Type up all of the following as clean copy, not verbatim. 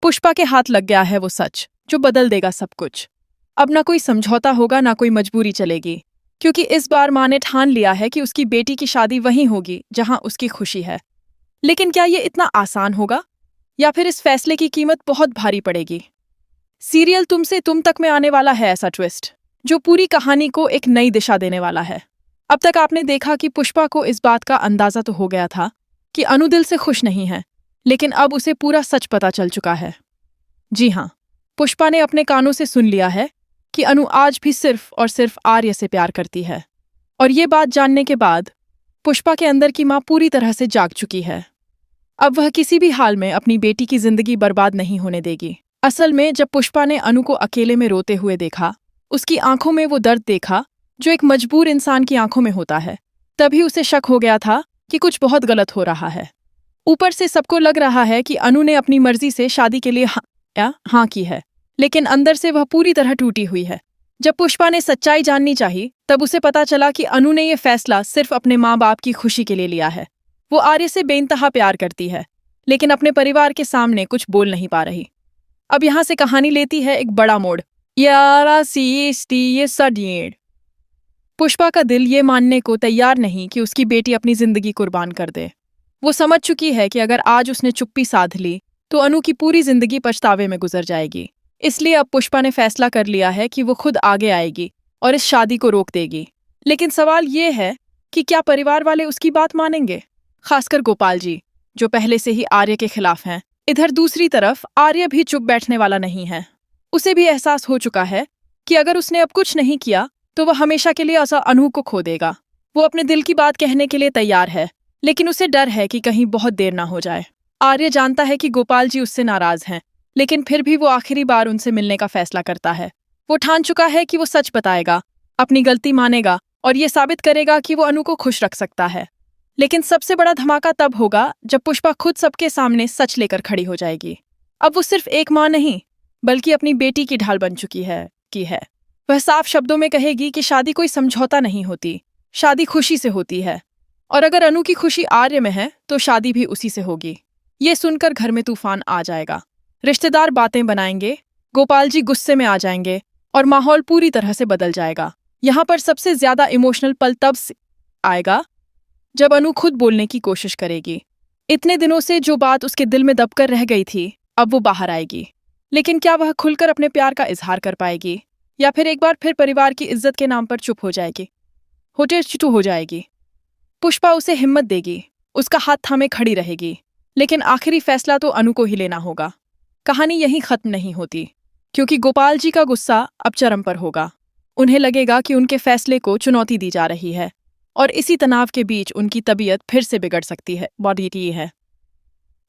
पुष्पा के हाथ लग गया है वो सच जो बदल देगा सब कुछ। अब ना कोई समझौता होगा ना कोई मजबूरी चलेगी, क्योंकि इस बार माँ ने ठान लिया है कि उसकी बेटी की शादी वहीं होगी जहां उसकी खुशी है। लेकिन क्या ये इतना आसान होगा, या फिर इस फैसले की कीमत बहुत भारी पड़ेगी? सीरियल तुमसे तुम तक में आने वाला है ऐसा ट्विस्ट जो पूरी कहानी को एक नई दिशा देने वाला है। अब तक आपने देखा कि पुष्पा को इस बात का अंदाजा तो हो गया था कि अनु दिल से खुश नहीं है, लेकिन अब उसे पूरा सच पता चल चुका है। जी हाँ, पुष्पा ने अपने कानों से सुन लिया है कि अनु आज भी सिर्फ और सिर्फ आर्य से प्यार करती है। और ये बात जानने के बाद पुष्पा के अंदर की माँ पूरी तरह से जाग चुकी है। अब वह किसी भी हाल में अपनी बेटी की जिंदगी बर्बाद नहीं होने देगी। असल में जब पुष्पा ने अनु को अकेले में रोते हुए देखा, उसकी आंखों में वो दर्द देखा जो एक मजबूर इंसान की आंखों में होता है, तभी उसे शक हो गया था कि कुछ बहुत गलत हो रहा है। ऊपर से सबको लग रहा है कि अनु ने अपनी मर्जी से शादी के लिए हाँ की है, लेकिन अंदर से वह पूरी तरह टूटी हुई है। जब पुष्पा ने सच्चाई जाननी चाहिए, तब उसे पता चला कि अनु ने यह फैसला सिर्फ अपने माँ बाप की खुशी के लिए लिया है। वो आर्य से बेइंतहा प्यार करती है, लेकिन अपने परिवार के सामने कुछ बोल नहीं पा रही। अब यहाँ से कहानी लेती है एक बड़ा मोड़। पुष्पा का दिल ये मानने को तैयार नहीं कि उसकी बेटी अपनी जिंदगी कुर्बान कर दे। वो समझ चुकी है कि अगर आज उसने चुप्पी साध ली तो अनु की पूरी जिंदगी पछतावे में गुजर जाएगी। इसलिए अब पुष्पा ने फैसला कर लिया है कि वो खुद आगे आएगी और इस शादी को रोक देगी। लेकिन सवाल ये है कि क्या परिवार वाले उसकी बात मानेंगे, खासकर गोपाल जी जो पहले से ही आर्य के खिलाफ हैं। इधर दूसरी तरफ आर्य भी चुप बैठने वाला नहीं है। उसे भी एहसास हो चुका है कि अगर उसने अब कुछ नहीं किया तो वह हमेशा के लिए अनु को खो देगा। वो अपने दिल की बात कहने के लिए तैयार है, लेकिन उसे डर है कि कहीं बहुत देर ना हो जाए। आर्य जानता है कि गोपाल जी उससे नाराज हैं, लेकिन फिर भी वो आखिरी बार उनसे मिलने का फैसला करता है। वो ठान चुका है कि वो सच बताएगा, अपनी गलती मानेगा और ये साबित करेगा कि वो अनु को खुश रख सकता है। लेकिन सबसे बड़ा धमाका तब होगा जब पुष्पा खुद सबके सामने सच लेकर खड़ी हो जाएगी। अब वो सिर्फ एक माँ नहीं, बल्कि अपनी बेटी की ढाल बन चुकी है। वह साफ शब्दों में कहेगी कि शादी कोई समझौता नहीं होती, शादी खुशी से होती है। और अगर अनु की खुशी आर्य में है तो शादी भी उसी से होगी। ये सुनकर घर में तूफान आ जाएगा। रिश्तेदार बातें बनाएंगे, गोपाल जी गुस्से में आ जाएंगे और माहौल पूरी तरह से बदल जाएगा। यहाँ पर सबसे ज्यादा इमोशनल पल तब आएगा जब अनु खुद बोलने की कोशिश करेगी। इतने दिनों से जो बात उसके दिल में दबकर रह गई थी, अब वो बाहर आएगी। लेकिन क्या वह खुलकर अपने प्यार का इजहार कर पाएगी, या फिर एक बार फिर परिवार की इज्जत के नाम पर चुप हो जाएगी, हो जाएगी? पुष्पा उसे हिम्मत देगी, उसका हाथ थामे खड़ी रहेगी, लेकिन आखिरी फैसला तो अनु को ही लेना होगा। कहानी यहीं खत्म नहीं होती, क्योंकि गोपाल जी का गुस्सा अब चरम पर होगा। उन्हें लगेगा कि उनके फैसले को चुनौती दी जा रही है, और इसी तनाव के बीच उनकी तबीयत फिर से बिगड़ सकती है। बॉडी है।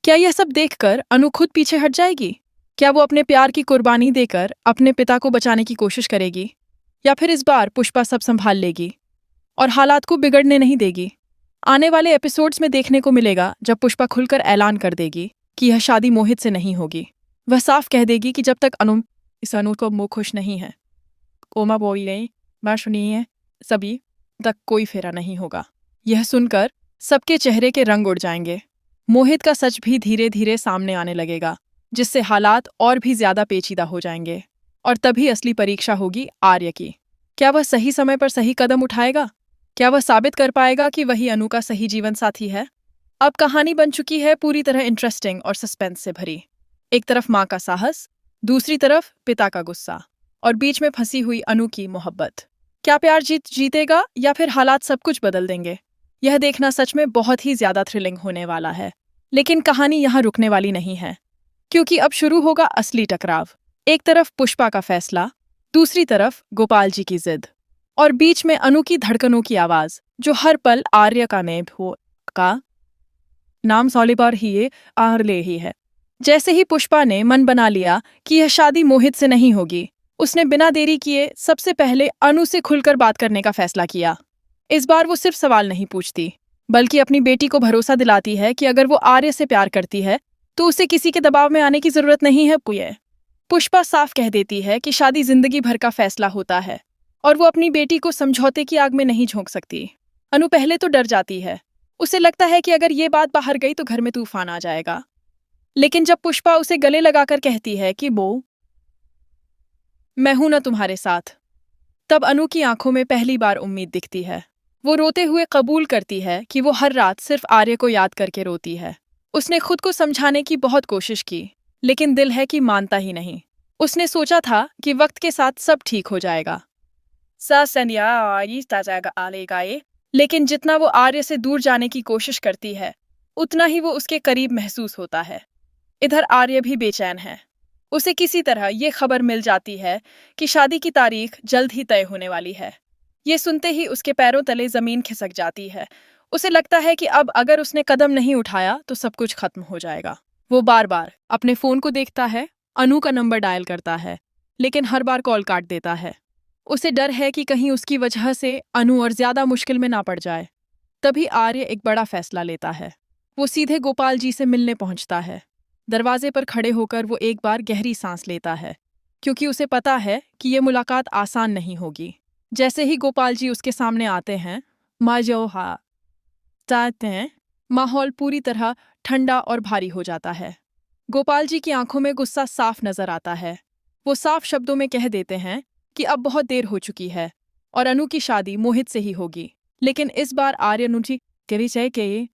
क्या यह सब देखकर अनु खुद पीछे हट जाएगी? क्या वो अपने प्यार की कुर्बानी देकर अपने पिता को बचाने की कोशिश करेगी, या फिर इस बार पुष्पा सब संभाल लेगी और हालात को बिगड़ने नहीं देगी? आने वाले एपिसोड्स में देखने को मिलेगा जब पुष्पा खुलकर ऐलान कर देगी कि यह शादी मोहित से नहीं होगी। वह साफ कह देगी कि जब तक अनु को मुँह खुश नहीं है, कोमा बोल नहीं मैं सुनिए सभी तक कोई फेरा नहीं होगा। यह सुनकर सबके चेहरे के रंग उड़ जाएंगे। मोहित का सच भी धीरे धीरे सामने आने लगेगा, जिससे हालात और भी ज्यादा पेचीदा हो जाएंगे। और तभी असली परीक्षा होगी आर्य की। क्या वह सही समय पर सही कदम उठाएगा? क्या वह साबित कर पाएगा कि वही अनु का सही जीवन साथी है? अब कहानी बन चुकी है पूरी तरह इंटरेस्टिंग और सस्पेंस से भरी। एक तरफ माँ का साहस, दूसरी तरफ पिता का गुस्सा, और बीच में फंसी हुई अनु की मोहब्बत। क्या प्यार जीतेगा या फिर हालात सब कुछ बदल देंगे? यह देखना सच में बहुत ही ज्यादा थ्रिलिंग होने वाला है। लेकिन कहानी यहाँ रुकने वाली नहीं है, क्योंकि अब शुरू होगा असली टकराव। एक तरफ पुष्पा का फैसला, दूसरी तरफ गोपाल जी की जिद, और बीच में अनु की धड़कनों की आवाज जो हर पल आर्य का नाम सॉलिबार ही आर्ले ही है। जैसे ही पुष्पा ने मन बना लिया कि यह शादी मोहित से नहीं होगी, उसने बिना देरी किए सबसे पहले अनु से खुलकर बात करने का फैसला किया। इस बार वो सिर्फ सवाल नहीं पूछती, बल्कि अपनी बेटी को भरोसा दिलाती है कि अगर वो आर्य से प्यार करती है तो उसे किसी के दबाव में आने की जरूरत नहीं है। पुष्पा साफ कह देती है कि शादी जिंदगी भर का फैसला होता है और वो अपनी बेटी को समझौते की आग में नहीं झोंक सकती। अनु पहले तो डर जाती है, उसे लगता है कि अगर ये बात बाहर गई तो घर में तूफान आ जाएगा। लेकिन जब पुष्पा उसे गले लगाकर कहती है कि वो मैं हूं ना तुम्हारे साथ, तब अनु की आंखों में पहली बार उम्मीद दिखती है। वो रोते हुए कबूल करती है कि वो हर रात सिर्फ आर्य को याद करके रोती है। उसने खुद को समझाने की बहुत कोशिश की, लेकिन दिल है कि मानता ही नहीं। उसने सोचा था कि वक्त के साथ सब ठीक हो जाएगा। लेकिन जितना वो आर्य से दूर जाने की कोशिश करती है, उतना ही वो उसके करीब महसूस होता है। इधर आर्य भी बेचैन है। उसे किसी तरह ये खबर मिल जाती है कि शादी की तारीख जल्द ही तय होने वाली है। ये सुनते ही उसके पैरों तले जमीन खिसक जाती है। उसे लगता है कि अब अगर उसने कदम नहीं उठाया तो सब कुछ खत्म हो जाएगा। वो बार बार अपने फोन को देखता है, अनु का नंबर डायल करता है, लेकिन हर बार कॉल काट देता है। उसे डर है कि कहीं उसकी वजह से अनु और ज्यादा मुश्किल में ना पड़ जाए। तभी आर्य एक बड़ा फैसला लेता है। वो सीधे गोपाल जी से मिलने पहुंचता है। दरवाजे पर खड़े होकर वो एक बार गहरी सांस लेता है, क्योंकि उसे पता है कि ये मुलाकात आसान नहीं होगी। जैसे ही गोपाल जी उसके सामने आते हैं, माजोहा चाहते हैं, माहौल पूरी तरह ठंडा और भारी हो जाता है। गोपाल जी की आंखों में गुस्सा साफ नजर आता है। वो साफ शब्दों में कह देते हैं कि अब बहुत देर हो चुकी है और अनु की शादी मोहित से ही होगी। लेकिन इस बार आर्यनुजी के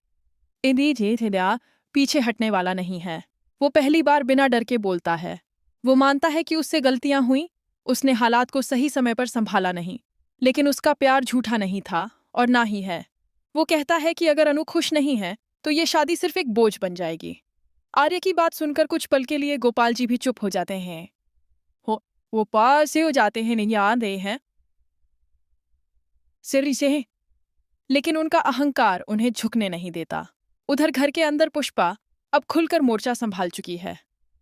पीछे हटने वाला नहीं है। वो पहली बार बिना डर के बोलता है। वो मानता है कि उससे गलतियां हुई, उसने हालात को सही समय पर संभाला नहीं, लेकिन उसका प्यार झूठा नहीं था और ना ही है। वो कहता है कि अगर अनु खुश नहीं है तो ये शादी सिर्फ एक बोझ बन जाएगी। आर्य की बात सुनकर कुछ पल के लिए गोपाल जी भी चुप हो जाते हैं। हो वो पास से हो जाते हैं, नहीं याद हैं सिर से, लेकिन उनका अहंकार उन्हें झुकने नहीं देता। उधर घर के अंदर पुष्पा अब खुलकर मोर्चा संभाल चुकी है।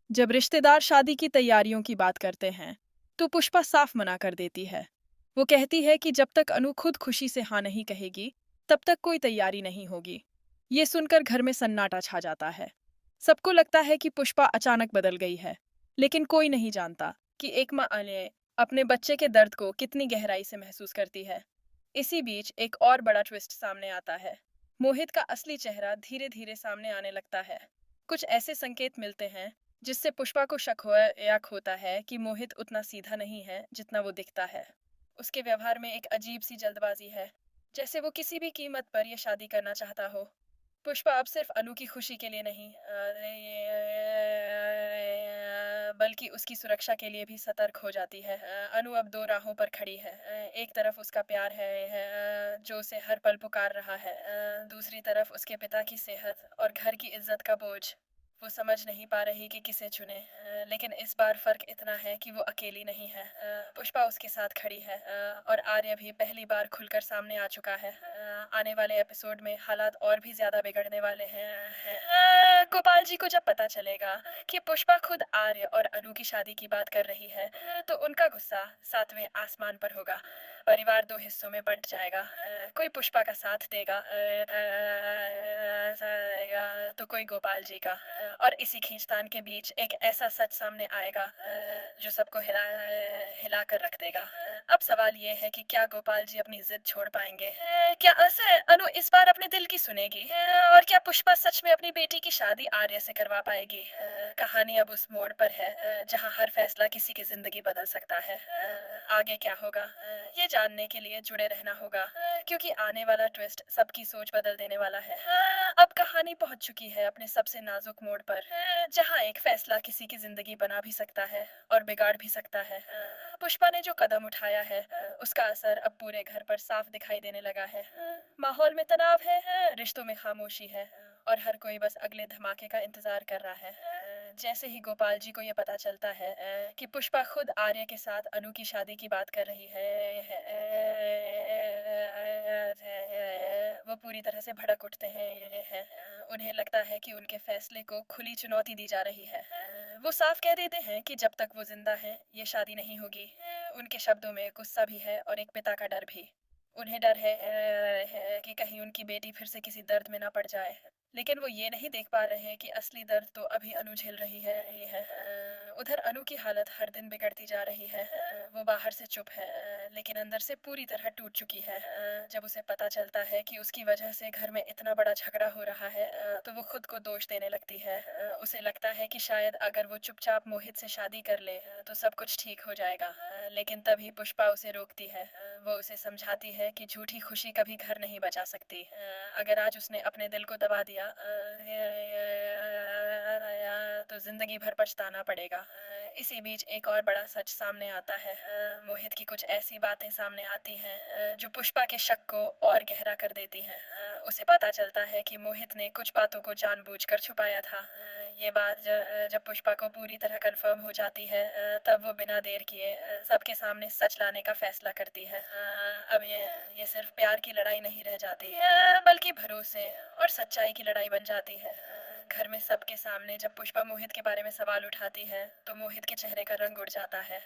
जब रिश्तेदार शादी की तैयारियों की बात करते हैं तो पुष्पा साफ मना कर देती है। वो कहती है कि जब तक अनु खुद खुशी से हाँ नहीं कहेगी, तब तक कोई तैयारी नहीं होगी। ये सुनकर घर में सन्नाटा छा जाता है। सबको लगता है कि पुष्पा अचानक बदल गई है, लेकिन कोई नहीं जानता कि एक माँ अपने बच्चे के दर्द को कितनी गहराई से महसूस करती है। इसी बीच एक और बड़ा ट्विस्ट सामने आता है। मोहित का असली चेहरा धीरे धीरे सामने आने लगता है। कुछ ऐसे संकेत मिलते हैं जिससे पुष्पा को शक होता है कि मोहित उतना सीधा नहीं है जितना वो दिखता है। उसके व्यवहार में एक अजीब सी जल्दबाजी है, जैसे वो किसी भी कीमत पर यह शादी करना चाहता हो। पुष्पा अब सिर्फ अनु की खुशी के लिए नहीं बल्कि उसकी सुरक्षा के लिए भी सतर्क हो जाती है। अनु अब दो राहों पर खड़ी है। एक तरफ उसका प्यार है जो उसे हर पल पुकार रहा है। दूसरी तरफ उसके पिता की सेहत और घर की इज्जत का बोझ। वो समझ नहीं पा रही कि किसे चुने। लेकिन इस बार फर्क इतना है कि वो अकेली नहीं है। पुष्पा उसके साथ खड़ी है और आर्य भी पहली बार खुलकर सामने आ चुका है। आने वाले एपिसोड में हालात और भी ज्यादा बिगड़ने वाले हैं। गोपाल जी को जब पता चलेगा कि पुष्पा खुद आर्य और अनु की शादी की बात कर रही है, तो उनका गुस्सा सातवें आसमान पर होगा। परिवार दो हिस्सों में बंट जाएगा। कोई पुष्पा का साथ देगा तो कोई गोपाल जी का। और इसी खींचतान के बीच एक ऐसा सच सामने आएगा जो सबको हिला कर रख देगा। अब सवाल ये है कि क्या गोपाल जी अपनी जिद छोड़ पाएंगे? क्या अनु इस बार अपने दिल की सुनेगी? और क्या पुष्पा सच में अपनी बेटी की शादी आर्य से करवा पाएगी? कहानी अब उस मोड़ पर है जहां हर फैसला किसी की जिंदगी बदल सकता है। आगे क्या होगा ये जानने के लिए जुड़े रहना होगा, क्योंकि आने वाला ट्विस्ट सबकी सोच बदल देने वाला है। अब कहानी पहुंच चुकी है अपने सबसे नाजुक मोड़ पर, जहां एक फैसला किसी की जिंदगी बना भी सकता है और बिगाड़ भी सकता है। पुष्पा ने जो कदम उठाया है उसका असर अब पूरे घर पर साफ दिखाई देने लगा है। माहौल में तनाव है, रिश्तों में खामोशी है और हर कोई बस अगले धमाके का इंतजार कर रहा है। जैसे ही गोपाल जी को ये पता चलता है कि पुष्पा खुद आर्य के साथ अनु की शादी की बात कर रही है, वो पूरी तरह से भड़क उठते हैं। उन्हें लगता है कि उनके फैसले को खुली चुनौती दी जा रही है। वो साफ कह देते हैं कि जब तक वो जिंदा है ये शादी नहीं होगी। उनके शब्दों में गुस्सा भी है और एक पिता का डर भी। उन्हें डर है कि कहीं उनकी बेटी फिर से किसी दर्द में ना पड़ जाए। लेकिन वो ये नहीं देख पा रहे कि असली दर्द तो अभी अनु झेल रही है। उधर अनु की हालत हर दिन बिगड़ती जा रही है। वो बाहर से चुप है, लेकिन अंदर से पूरी तरह टूट चुकी है। जब उसे पता चलता है कि उसकी वजह से घर में इतना बड़ा झगड़ा हो रहा है, तो वो खुद को दोष देने लगती है। उसे लगता है कि शायद अगर वो चुपचाप मोहित से शादी कर ले तो सब कुछ ठीक हो जाएगा। लेकिन तभी पुष्पा उसे रोकती है। वो उसे समझाती है कि झूठी खुशी कभी घर नहीं बचा सकती। अगर आज उसने अपने दिल को दबा दिया तो जिंदगी भर पछताना पड़ेगा। इसी बीच एक और बड़ा सच सामने आता है। मोहित की कुछ ऐसी बातें सामने आती हैं जो पुष्पा के शक को और गहरा कर देती हैं। उसे पता चलता है कि मोहित ने कुछ बातों को जानबूझकर छुपाया था। ये बात जब पुष्पा को पूरी तरह कंफर्म हो जाती है, तब वो बिना देर किए सबके सामने सच लाने का फैसला करती है। अब ये सिर्फ प्यार की लड़ाई नहीं रह जाती, बल्कि भरोसे और सच्चाई की लड़ाई बन जाती है। घर में सबके सामने जब पुष्पा मोहित के बारे में सवाल उठाती है, तो मोहित के चेहरे का रंग उड़ जाता है।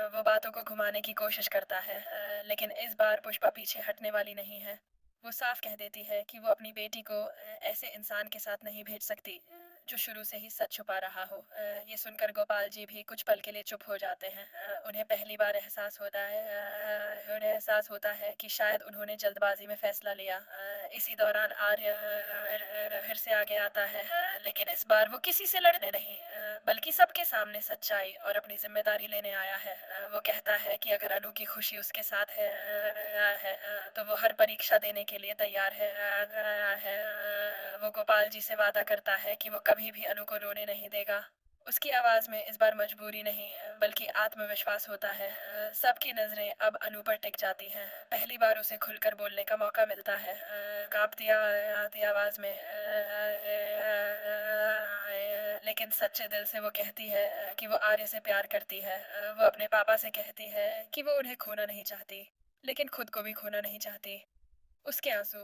वो बातों को घुमाने की कोशिश करता है, लेकिन इस बार पुष्पा पीछे हटने वाली नहीं है। वो साफ कह देती है कि वो अपनी बेटी को ऐसे इंसान के साथ नहीं भेज सकती जो शुरू से ही सच छुपा रहा हो। ये सुनकर गोपाल जी भी कुछ पल के लिए चुप हो जाते हैं। उन्हें पहली बार एहसास होता है कि शायद उन्होंने जल्दबाजी में फैसला लिया। इसी दौरान आर्य फिर से आगे आता है, लेकिन इस बार वो किसी से लड़ने नहीं, बल्कि सबके सामने सच्चाई और अपनी जिम्मेदारी लेने आया है। वो कहता है कि अगर अनु की खुशी उसके साथ तो वो हर परीक्षा देने के लिए तैयार है। वो गोपाल जी से वादा करता है कि वो कभी भी अनु को रोने नहीं देगा। उसकी आवाज में इस बार मजबूरी नहीं, बल्कि आत्मविश्वास होता है। सबकी नजरें अब अनु पर टिक जाती हैं। पहली बार उसे खुलकर बोलने का मौका मिलता है। कांपती आती आवाज में लेकिन सच्चे दिल से वो कहती है कि वो आर्य से प्यार करती है। वो अपने पापा से कहती है कि वो उन्हें खोना नहीं चाहती, लेकिन खुद को भी खोना नहीं चाहती। उसके आंसू